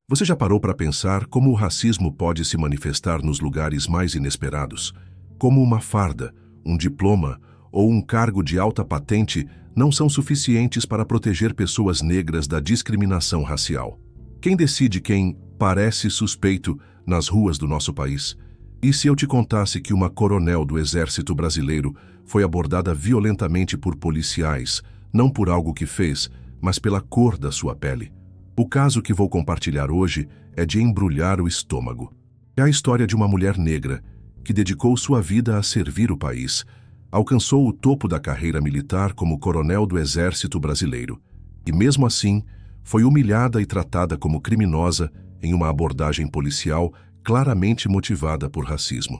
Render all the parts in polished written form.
Você já parou para pensar como o racismo pode se manifestar nos lugares mais inesperados? Como uma farda, um diploma ou um cargo de alta patente não são suficientes para proteger pessoas negras da discriminação racial. Quem decide quem parece suspeito nas ruas do nosso país? E se eu te contasse que uma coronel do Exército Brasileiro foi abordada violentamente por policiais, não por algo que fez, mas pela cor da sua pele? O caso que vou compartilhar hoje é de embrulhar o estômago. É a história de uma mulher negra que dedicou sua vida a servir o país, alcançou o topo da carreira militar como coronel do Exército Brasileiro e, mesmo assim, foi humilhada e tratada como criminosa em uma abordagem policial claramente motivada por racismo.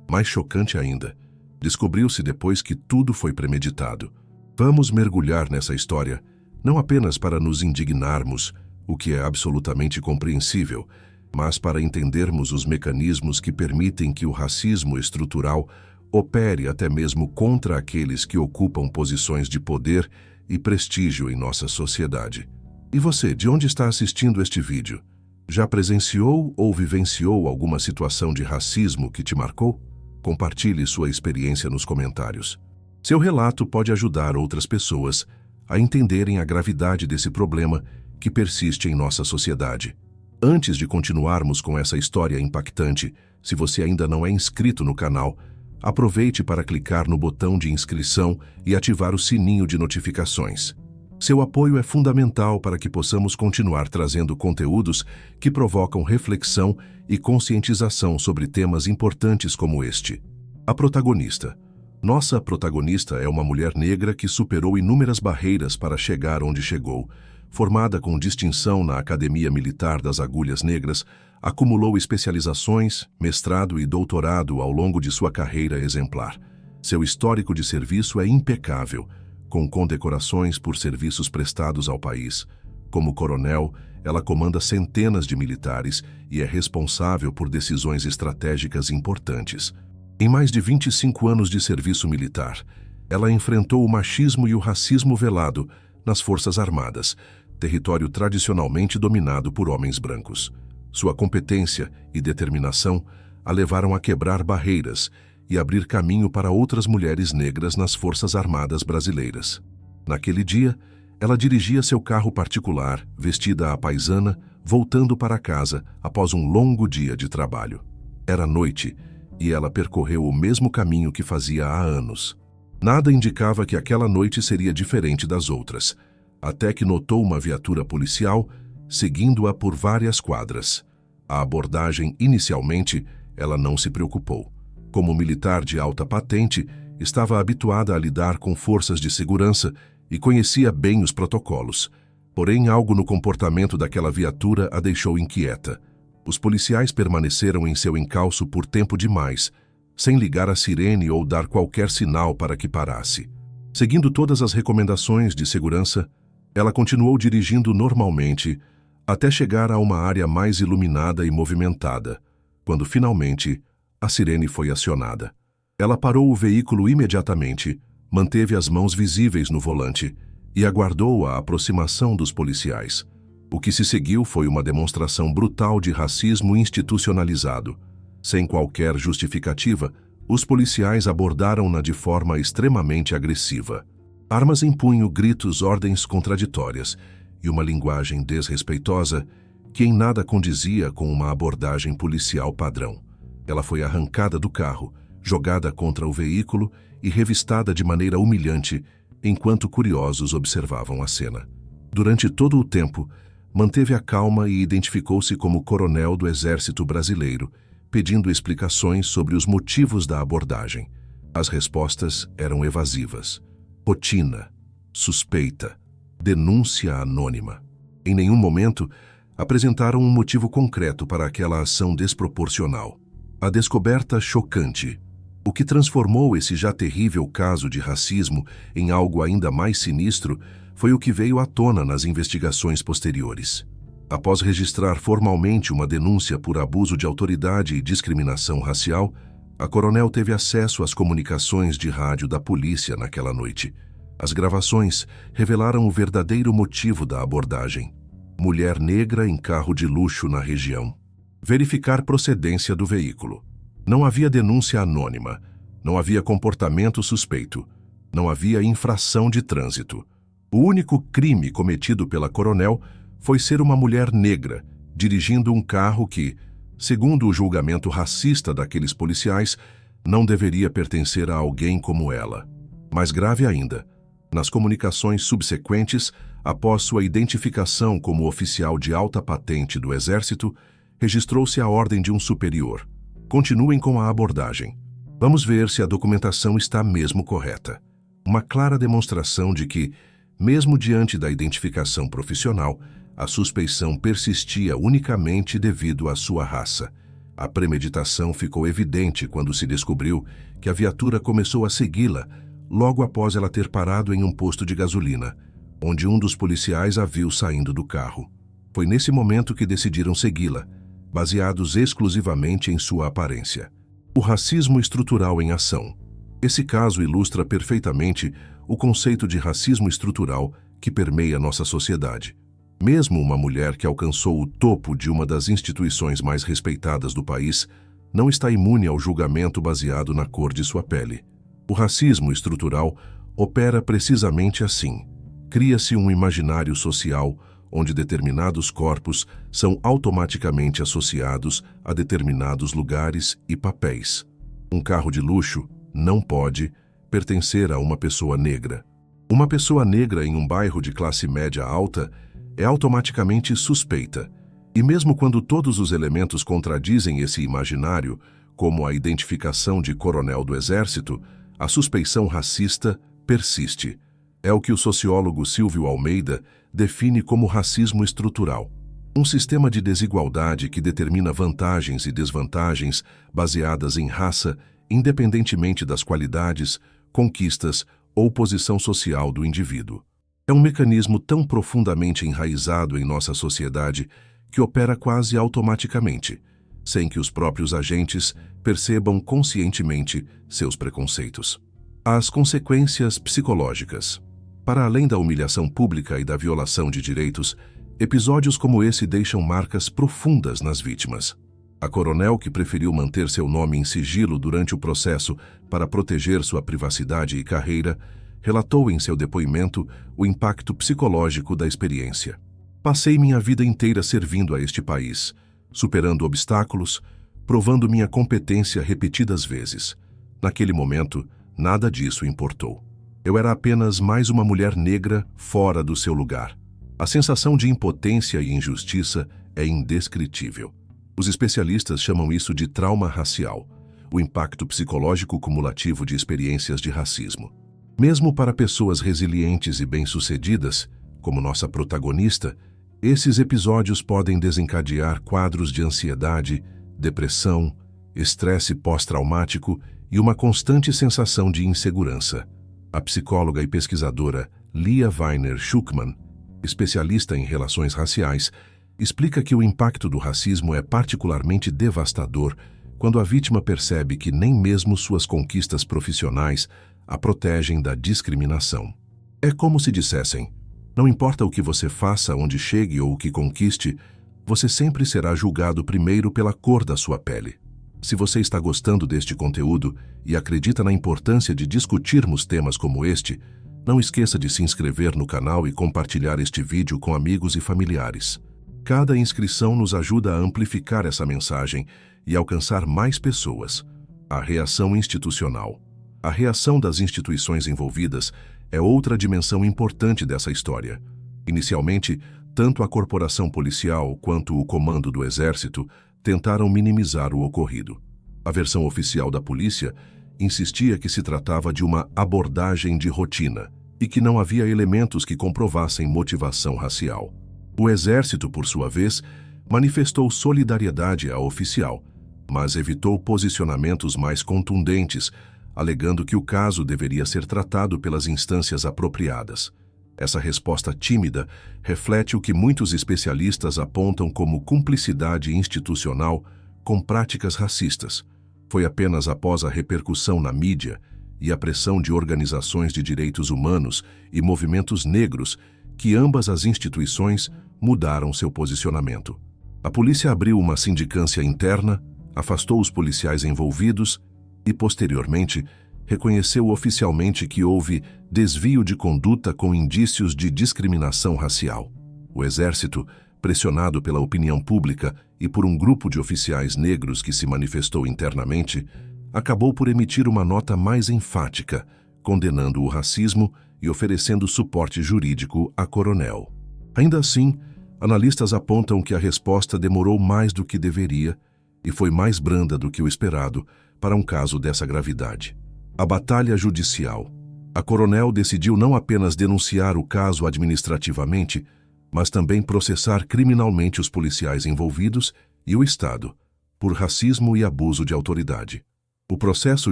Mais chocante ainda, descobriu-se depois que tudo foi premeditado. Vamos mergulhar nessa história, não apenas para nos indignarmos, o que é absolutamente compreensível, mas para entendermos os mecanismos que permitem que o racismo estrutural opere até mesmo contra aqueles que ocupam posições de poder e prestígio em nossa sociedade. E você, de onde está assistindo este vídeo? Já presenciou ou vivenciou alguma situação de racismo que te marcou? Compartilhe sua experiência nos comentários. Seu relato pode ajudar outras pessoas a entenderem a gravidade desse problema que persiste em nossa sociedade. Antes de continuarmos com essa história impactante, se você ainda não é inscrito no canal, aproveite para clicar no botão de inscrição e ativar o sininho de notificações. Seu apoio é fundamental para que possamos continuar trazendo conteúdos que provocam reflexão e conscientização sobre temas importantes como este. A protagonista. Nossa protagonista é uma mulher negra que superou inúmeras barreiras para chegar onde chegou. Formada com distinção na Academia Militar das Agulhas Negras, acumulou especializações, mestrado e doutorado ao longo de sua carreira exemplar. Seu histórico de serviço é impecável, com condecorações por serviços prestados ao país. Como coronel, ela comanda centenas de militares e é responsável por decisões estratégicas importantes. Em mais de 25 anos de serviço militar, ela enfrentou o machismo e o racismo velado nas Forças Armadas, território tradicionalmente dominado por homens brancos. Sua competência e determinação a levaram a quebrar barreiras e abrir caminho para outras mulheres negras nas Forças Armadas brasileiras. Naquele dia, ela dirigia seu carro particular, vestida à paisana, voltando para casa após um longo dia de trabalho. Era noite e ela percorreu o mesmo caminho que fazia há anos. Nada indicava que aquela noite seria diferente das outras, até que notou uma viatura policial seguindo-a por várias quadras. A abordagem, inicialmente, ela não se preocupou. Como militar de alta patente, estava habituada a lidar com forças de segurança e conhecia bem os protocolos. Porém, algo no comportamento daquela viatura a deixou inquieta. Os policiais permaneceram em seu encalço por tempo demais, sem ligar a sirene ou dar qualquer sinal para que parasse. Seguindo todas as recomendações de segurança, ela continuou dirigindo normalmente até chegar a uma área mais iluminada e movimentada, quando finalmente a sirene foi acionada. Ela parou o veículo imediatamente, manteve as mãos visíveis no volante e aguardou a aproximação dos policiais. O que se seguiu foi uma demonstração brutal de racismo institucionalizado. Sem qualquer justificativa, os policiais abordaram-na de forma extremamente agressiva. Armas em punho, gritos, ordens contraditórias e uma linguagem desrespeitosa que em nada condizia com uma abordagem policial padrão. Ela foi arrancada do carro, jogada contra o veículo e revistada de maneira humilhante, enquanto curiosos observavam a cena. Durante todo o tempo, manteve a calma e identificou-se como coronel do Exército Brasileiro, pedindo explicações sobre os motivos da abordagem. As respostas eram evasivas. Rotina, suspeita, denúncia anônima. Em nenhum momento apresentaram um motivo concreto para aquela ação desproporcional. A descoberta chocante, o que transformou esse já terrível caso de racismo em algo ainda mais sinistro, foi o que veio à tona nas investigações posteriores. Após registrar formalmente uma denúncia por abuso de autoridade e discriminação racial, a coronel teve acesso às comunicações de rádio da polícia naquela noite. As gravações revelaram o verdadeiro motivo da abordagem. Mulher negra em carro de luxo na região. Verificar procedência do veículo. Não havia denúncia anônima. Não havia comportamento suspeito. Não havia infração de trânsito. O único crime cometido pela coronel foi ser uma mulher negra, dirigindo um carro que, segundo o julgamento racista daqueles policiais, não deveria pertencer a alguém como ela. Mais grave ainda, nas comunicações subsequentes, após sua identificação como oficial de alta patente do Exército, registrou-se a ordem de um superior. Continuem com a abordagem. Vamos ver se a documentação está mesmo correta. Uma clara demonstração de que, mesmo diante da identificação profissional, a suspeição persistia unicamente devido à sua raça. A premeditação ficou evidente quando se descobriu que a viatura começou a segui-la logo após ela ter parado em um posto de gasolina, onde um dos policiais a viu saindo do carro. Foi nesse momento que decidiram segui-la, baseados exclusivamente em sua aparência. O racismo estrutural em ação. Esse caso ilustra perfeitamente o conceito de racismo estrutural que permeia nossa sociedade. Mesmo uma mulher que alcançou o topo de uma das instituições mais respeitadas do país não está imune ao julgamento baseado na cor de sua pele. O racismo estrutural opera precisamente assim. Cria-se um imaginário social onde determinados corpos são automaticamente associados a determinados lugares e papéis. Um carro de luxo não pode pertencer a uma pessoa negra. Uma pessoa negra em um bairro de classe média alta é automaticamente suspeita, e mesmo quando todos os elementos contradizem esse imaginário, como a identificação de coronel do Exército, a suspeição racista persiste. É o que o sociólogo Silvio Almeida define como racismo estrutural. Um sistema de desigualdade que determina vantagens e desvantagens baseadas em raça, independentemente das qualidades, conquistas ou posição social do indivíduo. É um mecanismo tão profundamente enraizado em nossa sociedade que opera quase automaticamente, sem que os próprios agentes percebam conscientemente seus preconceitos. As consequências psicológicas. Para além da humilhação pública e da violação de direitos, episódios como esse deixam marcas profundas nas vítimas. A coronel, que preferiu manter seu nome em sigilo durante o processo para proteger sua privacidade e carreira, relatou em seu depoimento o impacto psicológico da experiência. Passei minha vida inteira servindo a este país, superando obstáculos, provando minha competência repetidas vezes. Naquele momento, nada disso importou. Eu era apenas mais uma mulher negra fora do seu lugar. A sensação de impotência e injustiça é indescritível. Os especialistas chamam isso de trauma racial, o impacto psicológico cumulativo de experiências de racismo. Mesmo para pessoas resilientes e bem-sucedidas, como nossa protagonista, esses episódios podem desencadear quadros de ansiedade, depressão, estresse pós-traumático e uma constante sensação de insegurança. A psicóloga e pesquisadora Lia Weiner Schuckmann, especialista em relações raciais, explica que o impacto do racismo é particularmente devastador quando a vítima percebe que nem mesmo suas conquistas profissionais a protegem da discriminação. É como se dissessem: não importa o que você faça, onde chegue ou o que conquiste, você sempre será julgado primeiro pela cor da sua pele. Se você está gostando deste conteúdo e acredita na importância de discutirmos temas como este, não esqueça de se inscrever no canal e compartilhar este vídeo com amigos e familiares. Cada inscrição nos ajuda a amplificar essa mensagem e alcançar mais pessoas. A reação institucional. A reação das instituições envolvidas é outra dimensão importante dessa história. Inicialmente, tanto a corporação policial quanto o comando do Exército tentaram minimizar o ocorrido. A versão oficial da polícia insistia que se tratava de uma abordagem de rotina e que não havia elementos que comprovassem motivação racial. O Exército, por sua vez, manifestou solidariedade ao oficial, mas evitou posicionamentos mais contundentes, alegando que o caso deveria ser tratado pelas instâncias apropriadas. Essa resposta tímida reflete o que muitos especialistas apontam como cumplicidade institucional com práticas racistas. Foi apenas após a repercussão na mídia e a pressão de organizações de direitos humanos e movimentos negros que ambas as instituições mudaram seu posicionamento. A polícia abriu uma sindicância interna, afastou os policiais envolvidos e, posteriormente, reconheceu oficialmente que houve desvio de conduta com indícios de discriminação racial. O Exército, pressionado pela opinião pública e por um grupo de oficiais negros que se manifestou internamente, acabou por emitir uma nota mais enfática, condenando o racismo e oferecendo suporte jurídico à Coronel. Ainda assim, analistas apontam que a resposta demorou mais do que deveria e foi mais branda do que o esperado para um caso dessa gravidade. A batalha judicial. A Coronel decidiu não apenas denunciar o caso administrativamente, mas também processar criminalmente os policiais envolvidos e o Estado, por racismo e abuso de autoridade. O processo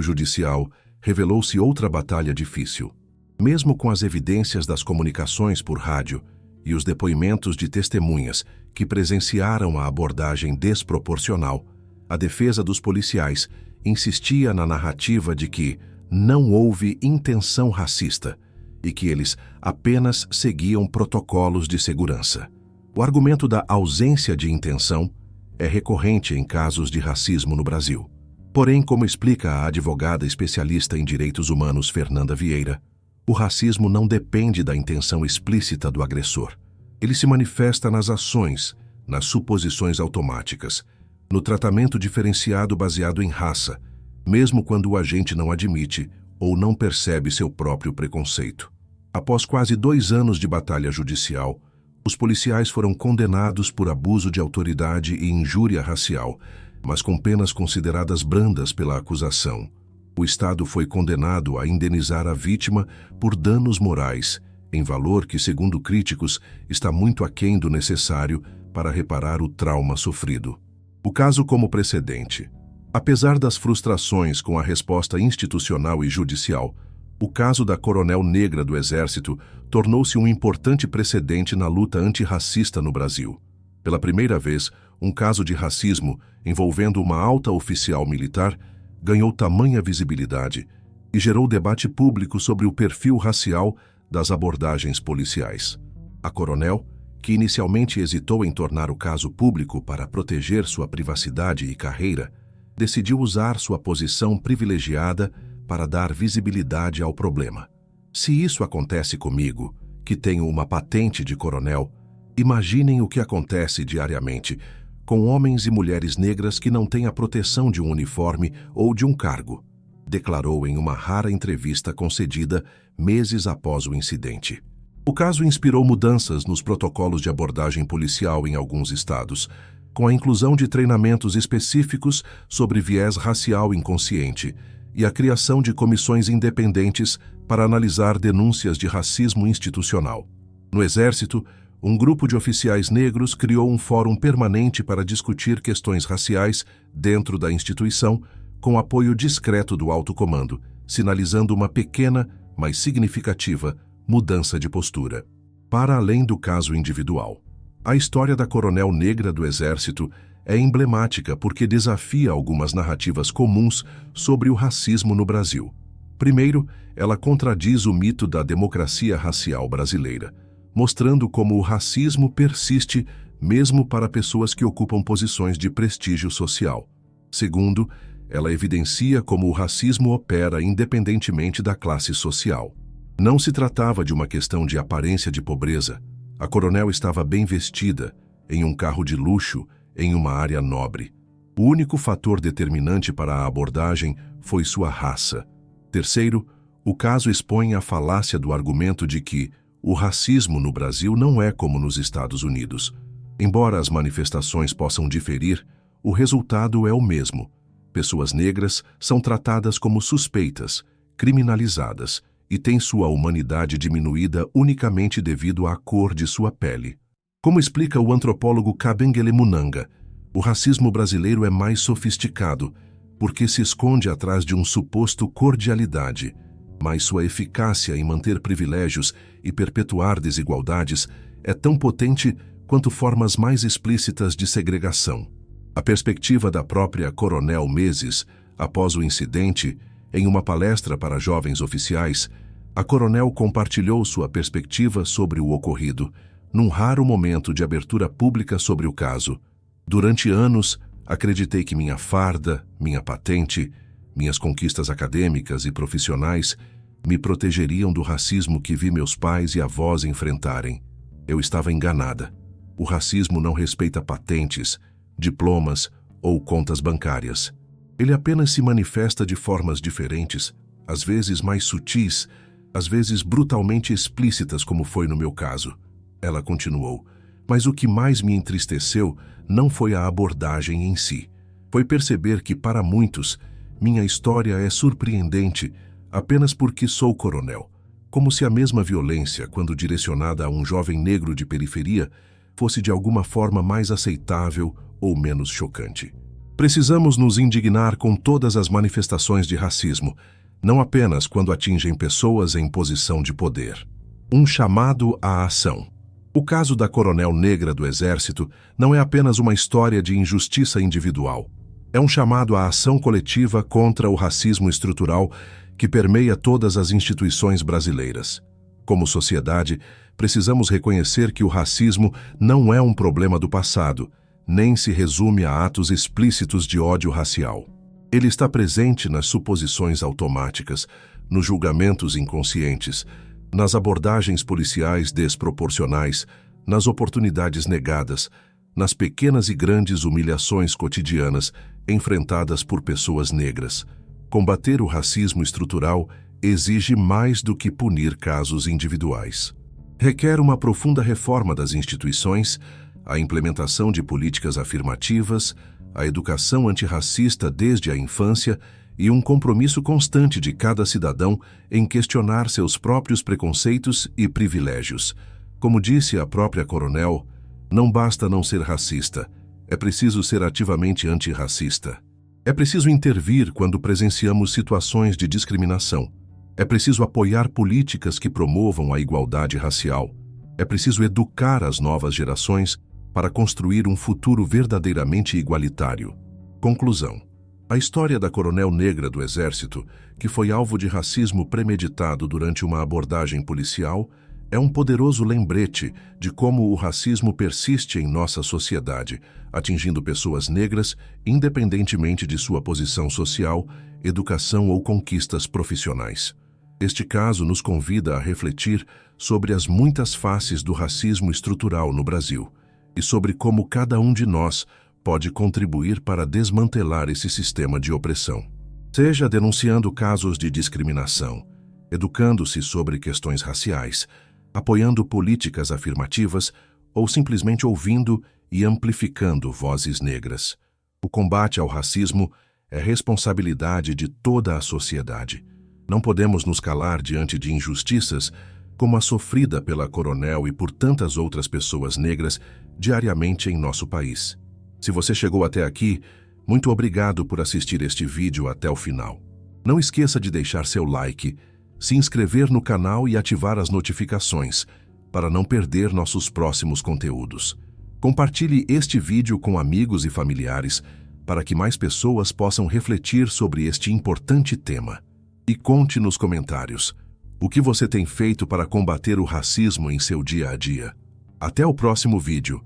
judicial revelou-se outra batalha difícil. Mesmo com as evidências das comunicações por rádio e os depoimentos de testemunhas que presenciaram a abordagem desproporcional, a defesa dos policiais insistia na narrativa de que não houve intenção racista e que eles apenas seguiam protocolos de segurança. O argumento da ausência de intenção é recorrente em casos de racismo no Brasil. Porém, como explica a advogada especialista em direitos humanos Fernanda Vieira, o racismo não depende da intenção explícita do agressor. Ele se manifesta nas ações, nas suposições automáticas, no tratamento diferenciado baseado em raça, mesmo quando o agente não admite ou não percebe seu próprio preconceito. Após quase 2 anos de batalha judicial, os policiais foram condenados por abuso de autoridade e injúria racial, mas com penas consideradas brandas pela acusação. O Estado foi condenado a indenizar a vítima por danos morais, em valor que, segundo críticos, está muito aquém do necessário para reparar o trauma sofrido. O caso como precedente. Apesar das frustrações com a resposta institucional e judicial, o caso da Coronel Negra do Exército tornou-se um importante precedente na luta antirracista no Brasil. Pela primeira vez, um caso de racismo envolvendo uma alta oficial militar ganhou tamanha visibilidade e gerou debate público sobre o perfil racial das abordagens policiais. A Coronel, que inicialmente hesitou em tornar o caso público para proteger sua privacidade e carreira, decidiu usar sua posição privilegiada para dar visibilidade ao problema. Se isso acontece comigo, que tenho uma patente de coronel, imaginem o que acontece diariamente com homens e mulheres negras que não têm a proteção de um uniforme ou de um cargo, declarou em uma rara entrevista concedida meses após o incidente. O caso inspirou mudanças nos protocolos de abordagem policial em alguns estados, com a inclusão de treinamentos específicos sobre viés racial inconsciente e a criação de comissões independentes para analisar denúncias de racismo institucional. No Exército, um grupo de oficiais negros criou um fórum permanente para discutir questões raciais dentro da instituição, com apoio discreto do alto comando, sinalizando uma pequena, mas significativa, mudança de postura. Para além do caso individual, a história da Coronel Negra do Exército é emblemática porque desafia algumas narrativas comuns sobre o racismo no Brasil. Primeiro, ela contradiz o mito da democracia racial brasileira, mostrando como o racismo persiste mesmo para pessoas que ocupam posições de prestígio social. Segundo, ela evidencia como o racismo opera independentemente da classe social. Não se tratava de uma questão de aparência de pobreza. A coronel estava bem vestida, em um carro de luxo, em uma área nobre. O único fator determinante para a abordagem foi sua raça. Terceiro, o caso expõe a falácia do argumento de que o racismo no Brasil não é como nos Estados Unidos. Embora as manifestações possam diferir, o resultado é o mesmo. Pessoas negras são tratadas como suspeitas, criminalizadas e têm sua humanidade diminuída unicamente devido à cor de sua pele. Como explica o antropólogo Kabengele Munanga, o racismo brasileiro é mais sofisticado porque se esconde atrás de um suposto cordialidade, mas sua eficácia em manter privilégios e perpetuar desigualdades é tão potente quanto formas mais explícitas de segregação. A perspectiva da própria Coronel meses após o incidente, em uma palestra para jovens oficiais, a coronel compartilhou sua perspectiva sobre o ocorrido, num raro momento de abertura pública sobre o caso. Durante anos, acreditei que minha farda, minha patente, minhas conquistas acadêmicas e profissionais me protegeriam do racismo que vi meus pais e avós enfrentarem. Eu estava enganada. O racismo não respeita patentes, diplomas ou contas bancárias. Ele apenas se manifesta de formas diferentes, às vezes mais sutis, às vezes brutalmente explícitas, como foi no meu caso. Ela continuou, mas o que mais me entristeceu não foi a abordagem em si. Foi perceber que, para muitos, minha história é surpreendente apenas porque sou coronel, como se a mesma violência, quando direcionada a um jovem negro de periferia, fosse de alguma forma mais aceitável ou menos chocante. Precisamos nos indignar com todas as manifestações de racismo, não apenas quando atingem pessoas em posição de poder. Um chamado à ação. O caso da coronel negra do Exército não é apenas uma história de injustiça individual. É um chamado à ação coletiva contra o racismo estrutural que permeia todas as instituições brasileiras. Como sociedade, precisamos reconhecer que o racismo não é um problema do passado, nem se resume a atos explícitos de ódio racial. Ele está presente nas suposições automáticas, nos julgamentos inconscientes, nas abordagens policiais desproporcionais, nas oportunidades negadas, nas pequenas e grandes humilhações cotidianas enfrentadas por pessoas negras. Combater o racismo estrutural exige mais do que punir casos individuais. Requer uma profunda reforma das instituições, a implementação de políticas afirmativas, a educação antirracista desde a infância e um compromisso constante de cada cidadão em questionar seus próprios preconceitos e privilégios. Como disse a própria coronel, não basta não ser racista, é preciso ser ativamente antirracista. É preciso intervir quando presenciamos situações de discriminação. É preciso apoiar políticas que promovam a igualdade racial. É preciso educar as novas gerações para construir um futuro verdadeiramente igualitário. Conclusão. A história da coronel negra do Exército, que foi alvo de racismo premeditado durante uma abordagem policial, é um poderoso lembrete de como o racismo persiste em nossa sociedade, atingindo pessoas negras independentemente de sua posição social, educação ou conquistas profissionais. Este caso nos convida a refletir sobre as muitas faces do racismo estrutural no Brasil e sobre como cada um de nós pode contribuir para desmantelar esse sistema de opressão. Seja denunciando casos de discriminação, educando-se sobre questões raciais, apoiando políticas afirmativas ou simplesmente ouvindo e amplificando vozes negras. O combate ao racismo é responsabilidade de toda a sociedade. Não podemos nos calar diante de injustiças como a sofrida pela coronel e por tantas outras pessoas negras diariamente em nosso país. Se você chegou até aqui, muito obrigado por assistir este vídeo até o final. Não esqueça de deixar seu like, se inscrever no canal e ativar as notificações para não perder nossos próximos conteúdos. Compartilhe este vídeo com amigos e familiares para que mais pessoas possam refletir sobre este importante tema. E conte nos comentários o que você tem feito para combater o racismo em seu dia a dia. Até o próximo vídeo.